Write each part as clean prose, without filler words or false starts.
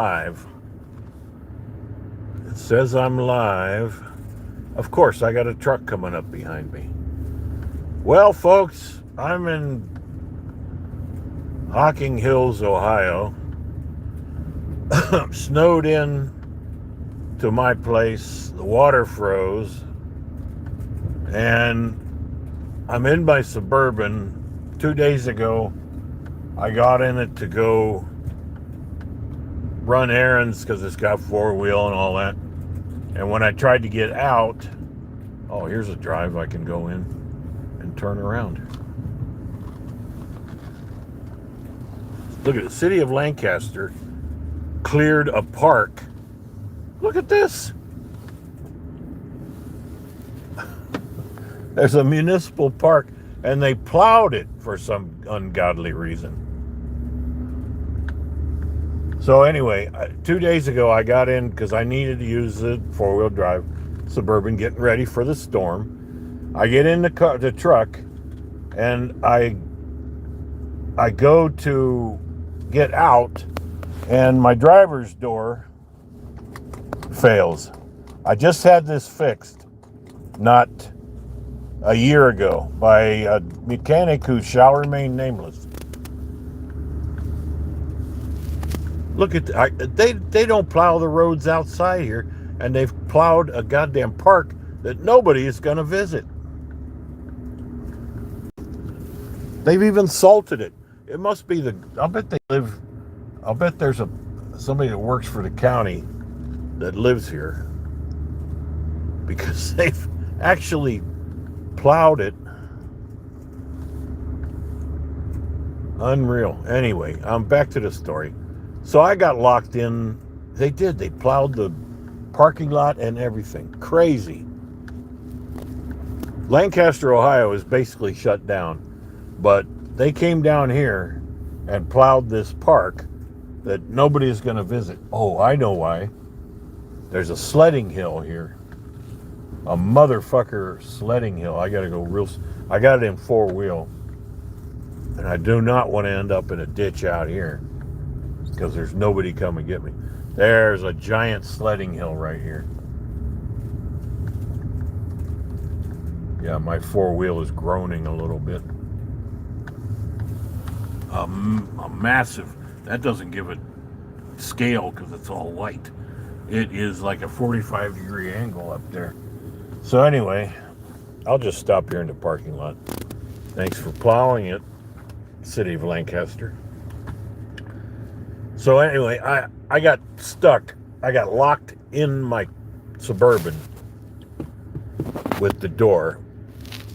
Live. It says I'm live. Of course, I got a truck coming up behind me. Well, folks, I'm in Hocking Hills, Ohio. Snowed in to my place. The water froze. And I'm in my Suburban. 2 days ago, I got in it to go run errands because it's got four-wheel and all that. And when I tried to get out, oh, here's a drive I can go in and turn around. Look at the city of Lancaster cleared a park. Look at this. There's a municipal park and they plowed it for some ungodly reason. So anyway, 2 days ago I got in because I needed to use the four-wheel drive Suburban, getting ready for the storm. I get in the truck, and I go to get out, and my driver's door fails. I just had this fixed not a year ago by a mechanic who shall remain nameless. Look at they don't plow the roads outside here, and they've plowed a goddamn park that nobody is going to visit. They've even salted it. It must be I'll bet there's somebody that works for the county that lives here, because they've actually plowed it. Unreal. Anyway, I'm back to the story. So I got locked in. They plowed the parking lot and everything. Crazy. Lancaster, Ohio is basically shut down, but they came down here and plowed this park that nobody is going to visit. Oh, I know why. There's a sledding hill here. A motherfucker sledding hill. I got to go I got it in four-wheel. And I do not want to end up in a ditch out here, because there's nobody come and get me. There's a giant sledding hill right here. Yeah, my four-wheel is groaning a little bit. A massive, that doesn't give it scale because it's all white. It is like a 45-degree angle up there. So anyway, I'll just stop here in the parking lot. Thanks for plowing it, City of Lancaster. So anyway, I got stuck. I got locked in my Suburban with the door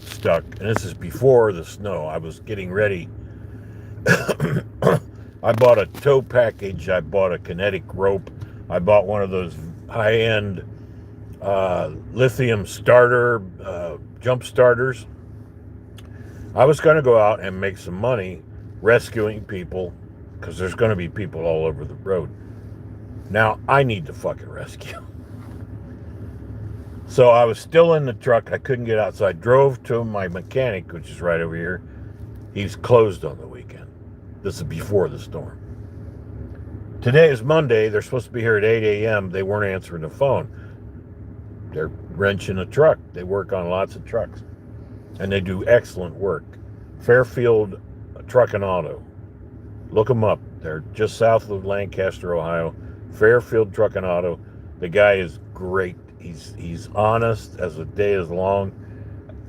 stuck. And this is before the snow. I was getting ready. I bought a tow package. I bought a kinetic rope. I bought one of those high-end lithium starter jump starters. I was going to go out and make some money rescuing people, because there's going to be people all over the road. Now, I need to fucking rescue. So I was still in the truck. I couldn't get out. So I drove to my mechanic, which is right over here. He's closed on the weekend. This is before the storm. Today is Monday. They're supposed to be here at 8 a.m. They weren't answering the phone. They're wrenching a truck. They work on lots of trucks. And they do excellent work. Fairfield Truck and Auto. Look them up. They're just south of Lancaster, Ohio. Fairfield Truck and Auto. The guy is great. He's honest as the day is long.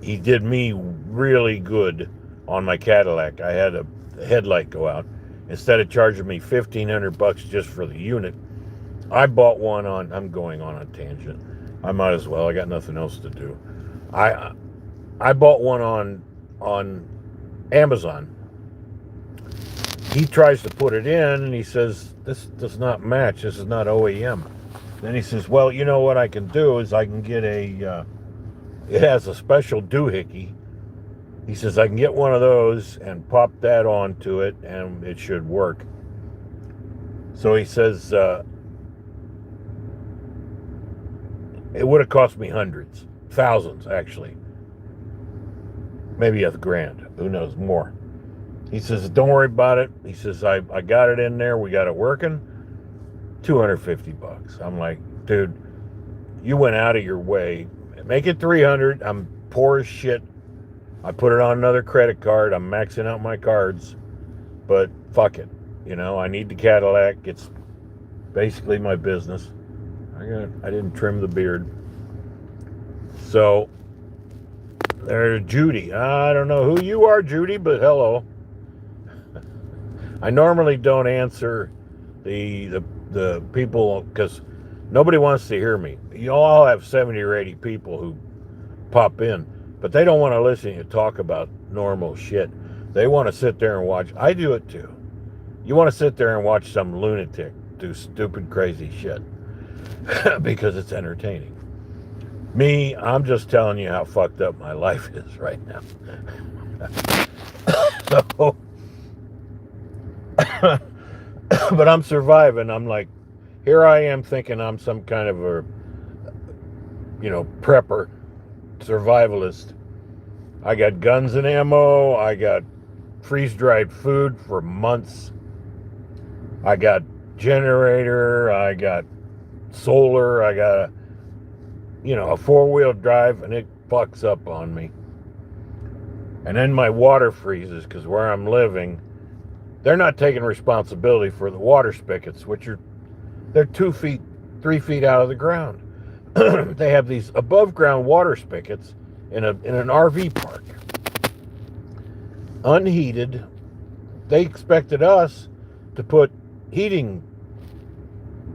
He did me really good on my Cadillac. I had a headlight go out. Instead of charging me $1,500 just for the unit, I bought one on. I'm going on a tangent. I might as well. I got nothing else to do. I bought one on Amazon. He tries to put it in, and he says, this does not match. This is not OEM. Then he says, well, you know what I can do is I can get it has a special doohickey. He says, I can get one of those and pop that onto it, and it should work. So he says, it would have cost me hundreds, thousands, actually. Maybe $1,000, who knows, more. He says, don't worry about it. He says, I got it in there. We got it working. $250. I'm like, dude, you went out of your way. Make it 300. I'm poor as shit. I put it on another credit card. I'm maxing out my cards. But fuck it. I need the Cadillac. It's basically my business. I didn't trim the beard. So there's Judy. I don't know who you are, Judy, but hello. I normally don't answer the people because nobody wants to hear me. You all have 70 or 80 people who pop in, but they don't want to listen to you talk about normal shit. They want to sit there and watch. I do it too. You want to sit there and watch some lunatic do stupid, crazy shit because it's entertaining. Me, I'm just telling you how fucked up my life is right now. So, but I'm surviving. I'm like, here I am thinking I'm some kind of a, prepper, survivalist. I got guns and ammo. I got freeze-dried food for months. I got generator. I got solar. I got a four-wheel drive, and it fucks up on me. And then my water freezes because where I'm living, they're not taking responsibility for the water spigots, they're 2 feet, 3 feet out of the ground. They have these above-ground water spigots in an RV park, unheated. They expected us to put heating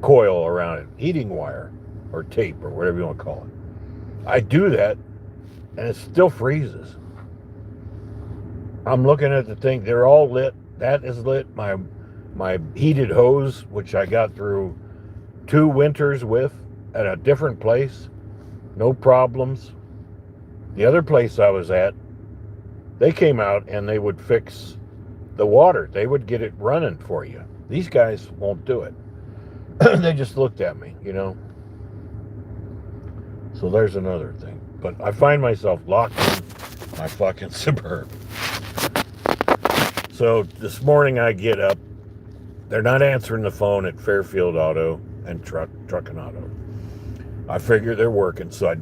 coil around it, heating wire or tape or whatever you want to call it. I do that, and it still freezes. I'm looking at the thing. They're all lit. That is lit. My heated hose, which I got through 2 winters with at a different place, no problems. The other place I was at, they came out and they would fix the water. They would get it running for you. These guys won't do it. They just looked at me, So there's another thing. But I find myself locked in my fucking Suburban. So this morning I get up. They're not answering the phone at Fairfield Auto and Truck and Auto. I figure they're working. So I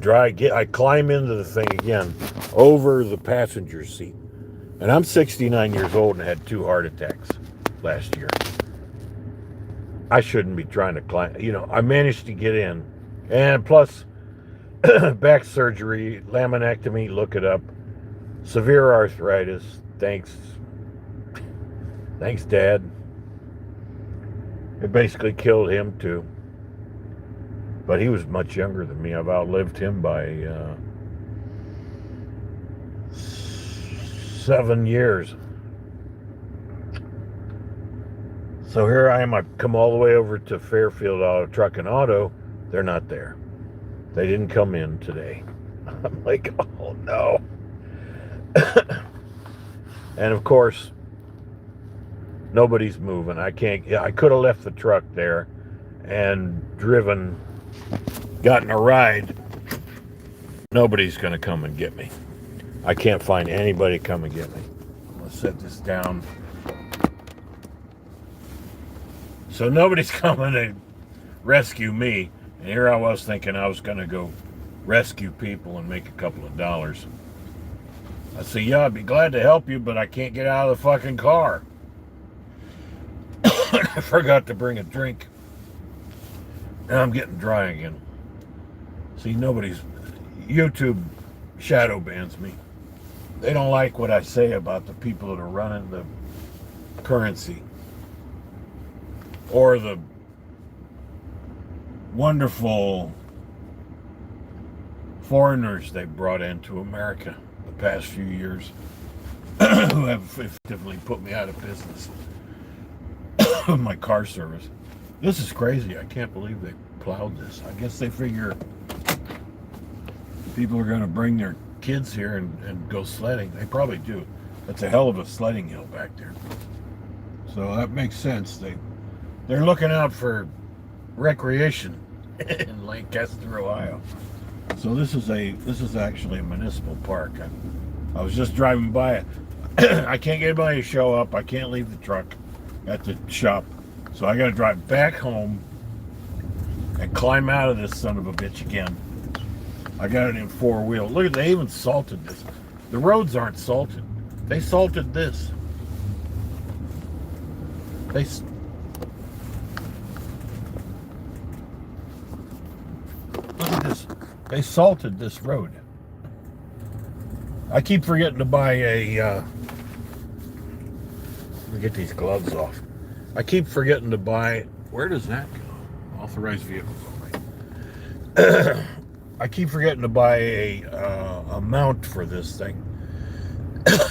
climb into the thing again over the passenger seat. And I'm 69 years old and had 2 heart attacks last year. I shouldn't be trying to climb. I managed to get in. And plus, back surgery, laminectomy, look it up. Severe arthritis. Thanks, Dad. It basically killed him, too. But he was much younger than me. I've outlived him by 7 years. So here I am. I come all the way over to Fairfield Auto, Truck and Auto. They're not there. They didn't come in today. I'm like, oh no. And of course, nobody's moving. I could have left the truck there and gotten a ride. Nobody's going to come and get me. I can't find anybody to come and get me. I'm going to set this down. So nobody's coming to rescue me. And here I was thinking I was going to go rescue people and make a couple of dollars. I said, yeah, I'd be glad to help you, but I can't get out of the fucking car. I forgot to bring a drink. And I'm getting dry again. See, YouTube shadow bans me. They don't like what I say about the people that are running the currency. Or the wonderful foreigners they brought into America the past few years who have effectively put me out of business. My car service. This is crazy. I can't believe they plowed this. I guess they figure people are going to bring their kids here and go sledding. They probably do. That's a hell of a sledding hill back there. So that makes sense. They're looking out for recreation in Lancaster, Ohio. So this is actually a municipal park. I was just driving by it. I can't get anybody to show up. I can't leave the truck at the shop. So I got to drive back home and climb out of this son of a bitch again. I got it in 4-wheel. Look at, they even salted this. The roads aren't salted. They salted this. Look at this. They salted this road. I keep forgetting to buy a, let me get these gloves off. I keep forgetting to buy, where does that go? Authorized vehicles only. I keep forgetting to buy a mount for this thing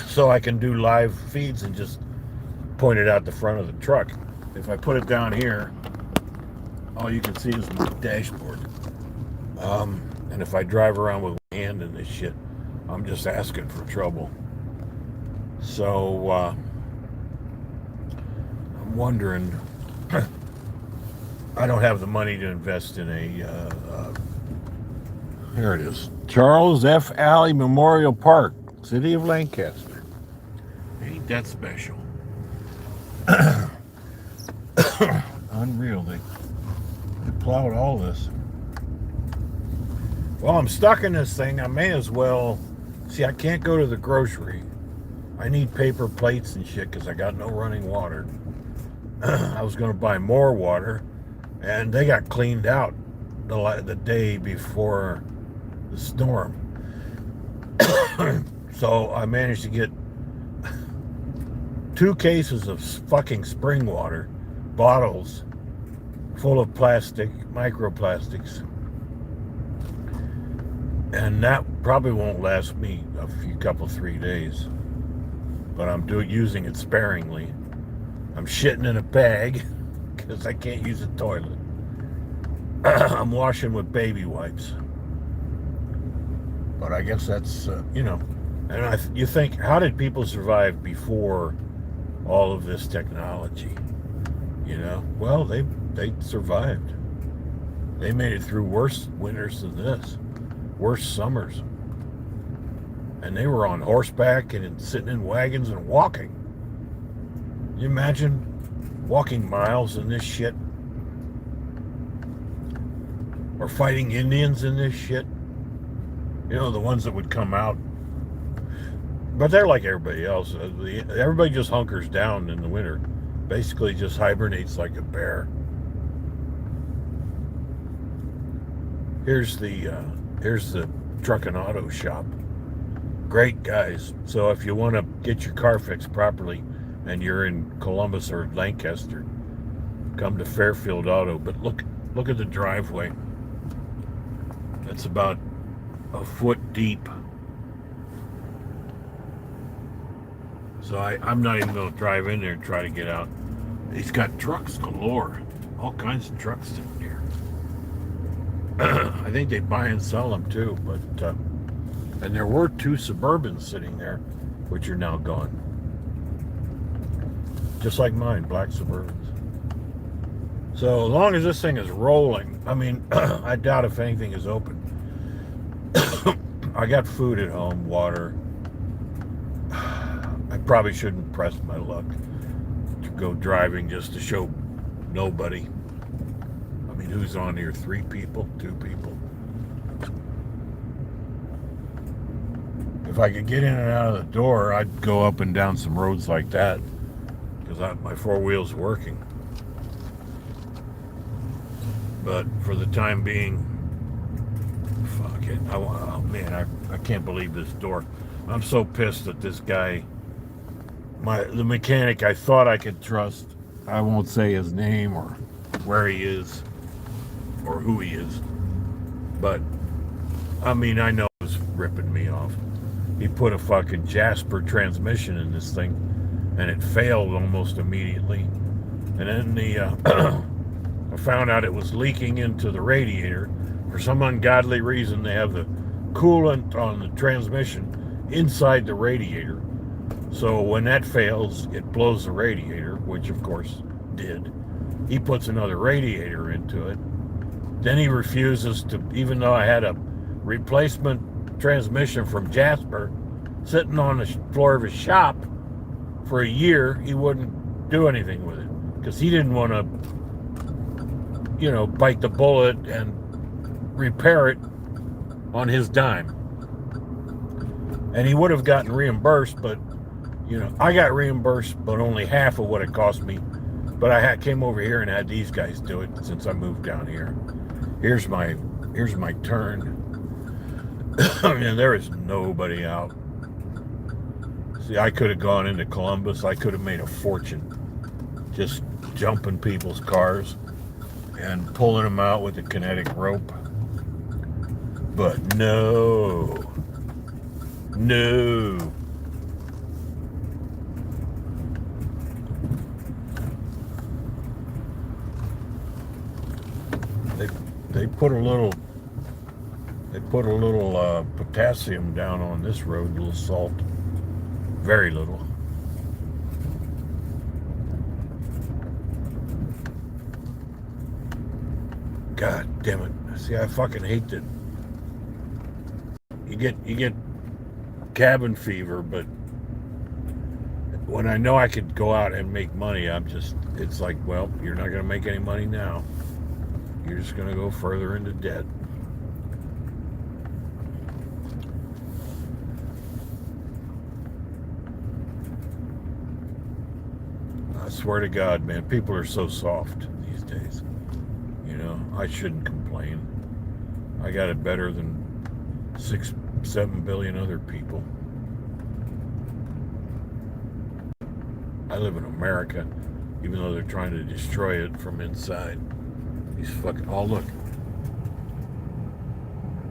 so I can do live feeds and just point it out the front of the truck. If I put it down here, all you can see is my dashboard. And if I drive around with my hand in this shit, I'm just asking for trouble. So I'm wondering, I don't have the money to invest in a, here it is, Charles F. Alley Memorial Park, City of Lancaster. Ain't that special? Unreal, they plowed all this. Well, I'm stuck in this thing. I may as well, see, I can't go to the grocery. I need paper plates and shit because I got no running water. I was going to buy more water, and they got cleaned out the day before the storm. So I managed to get 2 cases of fucking spring water, bottles full of plastic, microplastics. And that probably won't last me a couple, 3 days. But I'm using it sparingly. I'm shitting in a bag because I can't use a toilet. I'm washing with baby wipes. But I guess that's, you know, and you think, how did people survive before all of this technology? You know, well, they survived. They made it through worse winters than this, worse summers. And they were on horseback and sitting in wagons and walking. Can you imagine walking miles in this shit? Or fighting Indians in this shit? You know, the ones that would come out. But they're like everybody else. Everybody just hunkers down in the winter. Basically just hibernates like a bear. Here's the truck and auto shop. Great guys. So if you want to get your car fixed properly and you're in Columbus or Lancaster, come to Fairfield Auto. But look at the driveway. It's about a foot deep. So I'm not even going to drive in there and try to get out. He's got trucks galore. All kinds of trucks in here. I think they buy and sell them too. But and there were 2 Suburbans sitting there, which are now gone. Just like mine, black Suburbans. So as long as this thing is rolling, I mean, I doubt if anything is open. I got food at home, water. I probably shouldn't press my luck to go driving just to show nobody. I mean, who's on here? 3 people? 2 people? If I could get in and out of the door, I'd go up and down some roads like that because my 4-wheel's working. But for the time being, fuck it. Oh man, I can't believe this door. I'm so pissed that this guy, the mechanic I thought I could trust, I won't say his name or where he is or who he is, but I mean, I know he was ripping me off. He put a fucking Jasper transmission in this thing and it failed almost immediately. And then I found out it was leaking into the radiator. For some ungodly reason, they have the coolant on the transmission inside the radiator. So when that fails, it blows the radiator, which of course did. He puts another radiator into it. Then he refuses to, even though I had a replacement transmission from Jasper sitting on the floor of his shop for a year, he wouldn't do anything with it because he didn't want to bite the bullet and repair it on his dime. And he would have gotten reimbursed, but I got reimbursed, but only half of what it cost me. But I came over here and had these guys do it since I moved down here. Here's my turn. And there is nobody out. See, I could have gone into Columbus. I could have made a fortune just jumping people's cars and pulling them out with a kinetic rope. But no. They put a little potassium down on this road, a little salt, very little. God damn it! See, I fucking hate that. You get cabin fever, but when I know I could go out and make money, it's like, well, you're not gonna make any money now. You're just gonna go further into debt. I swear to God, man, people are so soft these days. I shouldn't complain. I got it better than 6-7 billion other people. I live in America, even though they're trying to destroy it from inside. These fucking, oh look,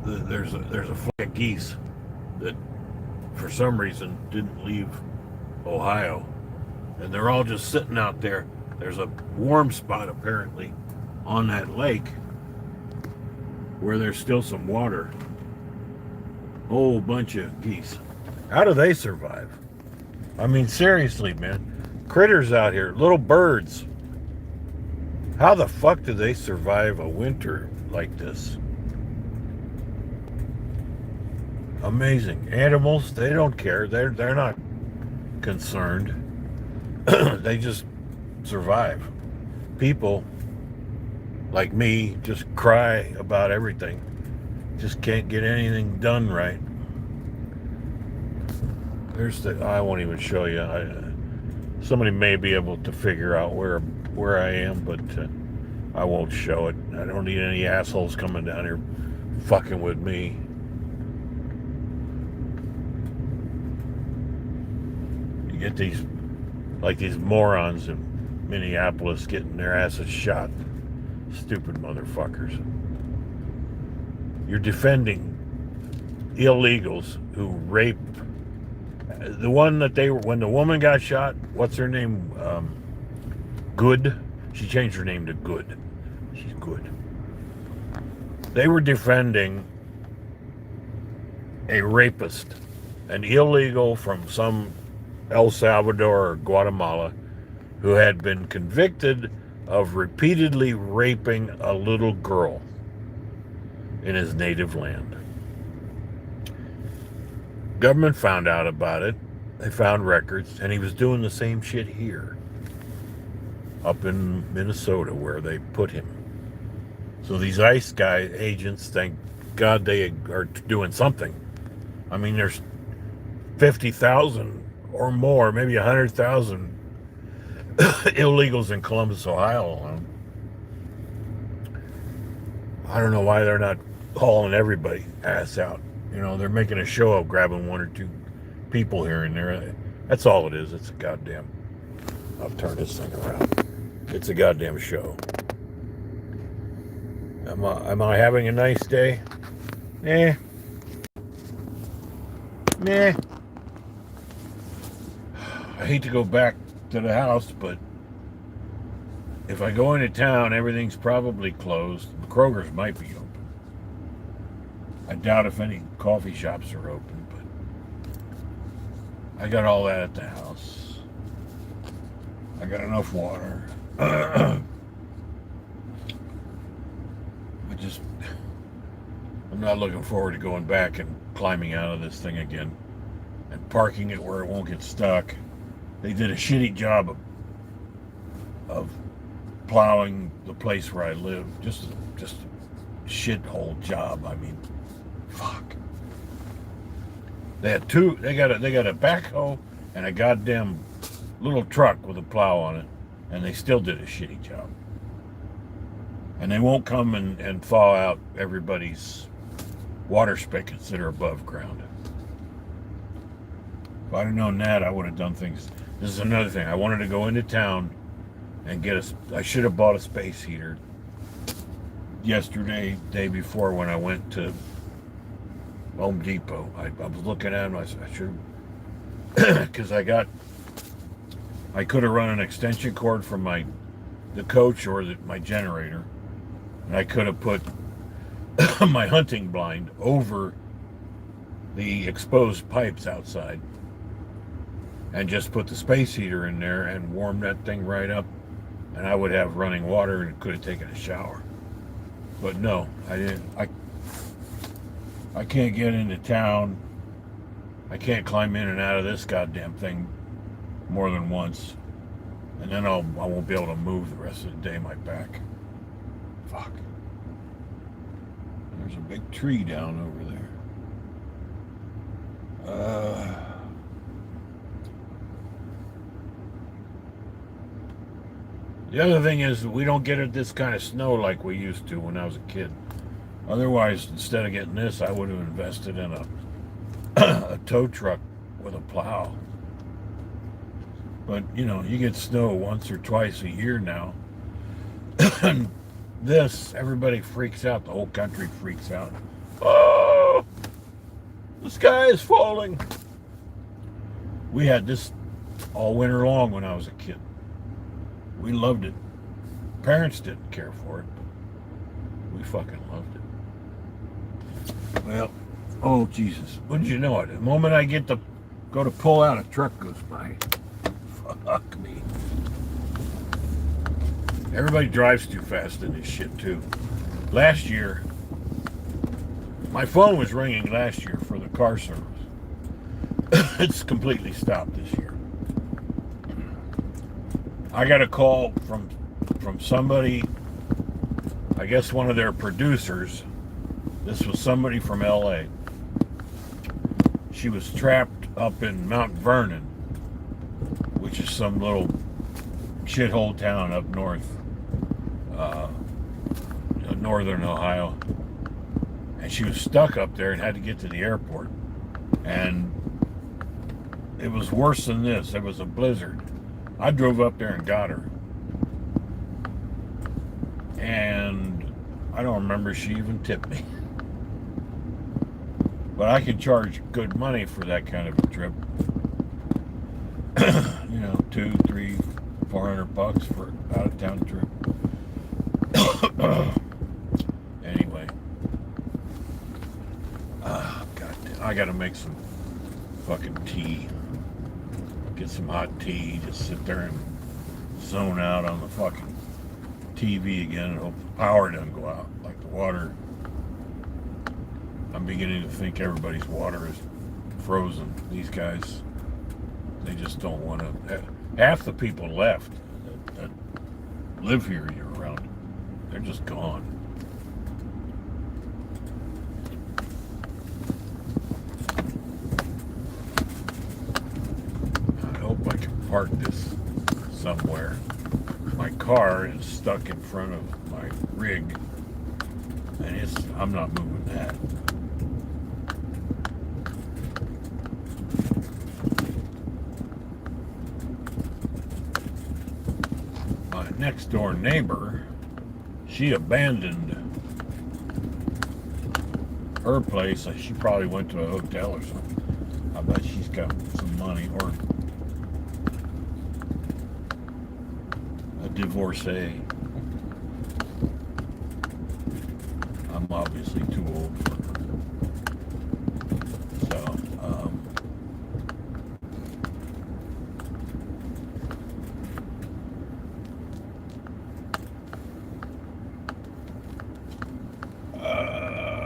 there's a flock of geese that for some reason didn't leave Ohio, and they're all just sitting out there. There's a warm spot apparently on that lake where there's still some water. Whole bunch of geese. How do they survive? I mean, seriously, man. Critters out here, little birds. How the fuck do they survive a winter like this? Amazing. Animals, they don't care. They're not concerned. They just survive. People like me just cry about everything. Just can't get anything done right. I won't even show you. Somebody may be able to figure out where I am, but I won't show it. I don't need any assholes coming down here fucking with me. You get these morons in Minneapolis getting their asses shot. Stupid motherfuckers. You're defending illegals who rape. The one that when the woman got shot, what's her name? Good. She changed her name to Good. She's good. They were defending a rapist, an illegal from some El Salvador or Guatemala who had been convicted of repeatedly raping a little girl in his native land. Government found out about it. They found records, and he was doing the same shit here, up in Minnesota, where they put him. So these ICE agents, thank God they are doing something. I mean, there's 50,000 or more, maybe 100,000 illegals in Columbus, Ohio alone. I don't know why they're not hauling everybody ass out. They're making a show of grabbing one or two people here and there. That's all it is. It's a goddamn... I'll turn this thing around. It's a goddamn show. Am I having a nice day? Nah. I hate to go back to the house, but if I go into town, everything's probably closed. The Kroger's might be open. I doubt if any coffee shops are open, but I got all that at the house. I got enough water. I'm not looking forward to going back and climbing out of this thing again and parking it where it won't get stuck. They did a shitty job of plowing the place where I live. Just a shithole job. I mean, fuck. They had two. They got a backhoe and a goddamn little truck with a plow on it, and they still did a shitty job. And they won't come and thaw out everybody's water spigots that are above ground. If I'd have known that, I would have done things. This is another thing. I wanted to go into town and I should have bought a space heater yesterday, day before, when I went to Home Depot. I was looking at them. I said I should, because I could have run an extension cord from the coach or my generator, and I could have put my hunting blind over the exposed pipes outside and just put the space heater in there and warm that thing right up, and I would have running water and could have taken a shower. But no, I didn't. I can't get into town. I can't climb in and out of this goddamn thing more than once, and then I won't be able to move the rest of the day. My back. Fuck. There's a big tree down over there. The other thing is we don't get this kind of snow like we used to when I was a kid. Otherwise, instead of getting this, I would have invested in a tow truck with a plow. But, you get snow once or twice a year now. And everybody freaks out. The whole country freaks out. Oh, the sky is falling. We had this all winter long when I was a kid. We loved it. Parents didn't care for it, but we fucking loved it. Well, oh Jesus, wouldn't you know it? The moment I go to pull out, a truck goes by. Fuck me. Everybody drives too fast in this shit too. Last year, my phone was ringing last year for the car service. It's completely stopped this year. I got a call from somebody, I guess one of their producers. This was somebody from LA. She was trapped up in Mount Vernon, which is some little shithole town up north, northern Ohio. And she was stuck up there and had to get to the airport. And it was worse than this. There was a blizzard. I drove up there and got her. And I don't remember she even tipped me. But I could charge good money for that kind of a trip. $200, $300, $400 for an out-of-town trip. Anyway. Goddamn. I gotta make some fucking tea. Get some hot tea, just sit there and zone out on the fucking TV again and hope the power doesn't go out. Like the water, I'm beginning to think everybody's water is frozen. These guys, they just don't want to. Half the people left that live here year round, they're just gone. Park this somewhere. My car is stuck in front of my rig, and I'm not moving that. My next door neighbor, she abandoned her place. She probably went to a hotel or something. I bet she's got some money, or divorcee. I'm obviously too old for her. So,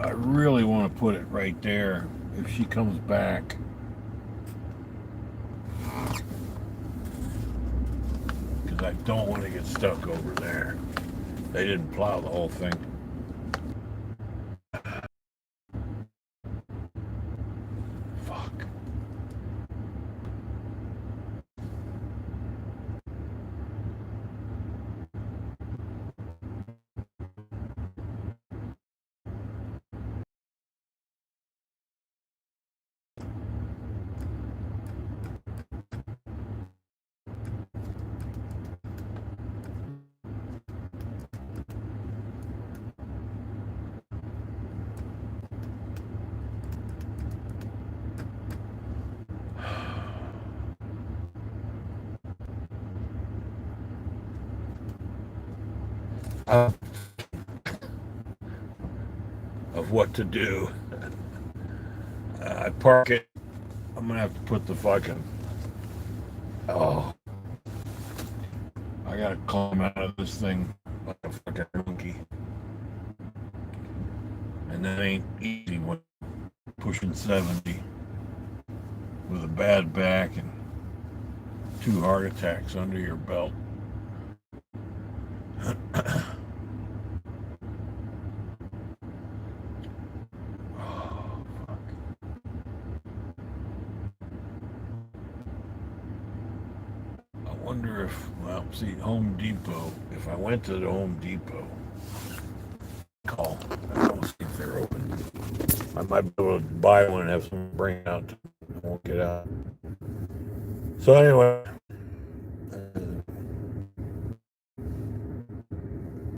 I really want to put it right there if she comes back. because I don't want to get stuck over there. They didn't plow the whole thing. Fuck. Of what to do. I park it. I'm gonna have to put the fucking. Oh, I gotta climb out of this thing like a fucking monkey, and that ain't easy when pushing 70 with a bad back and 2 heart attacks under your belt. I wonder if, well, see, Home Depot, if I went to the Home Depot, call, I don't see if they're open. I might be able to buy one and have someone bring it out. I won't get out. So anyway,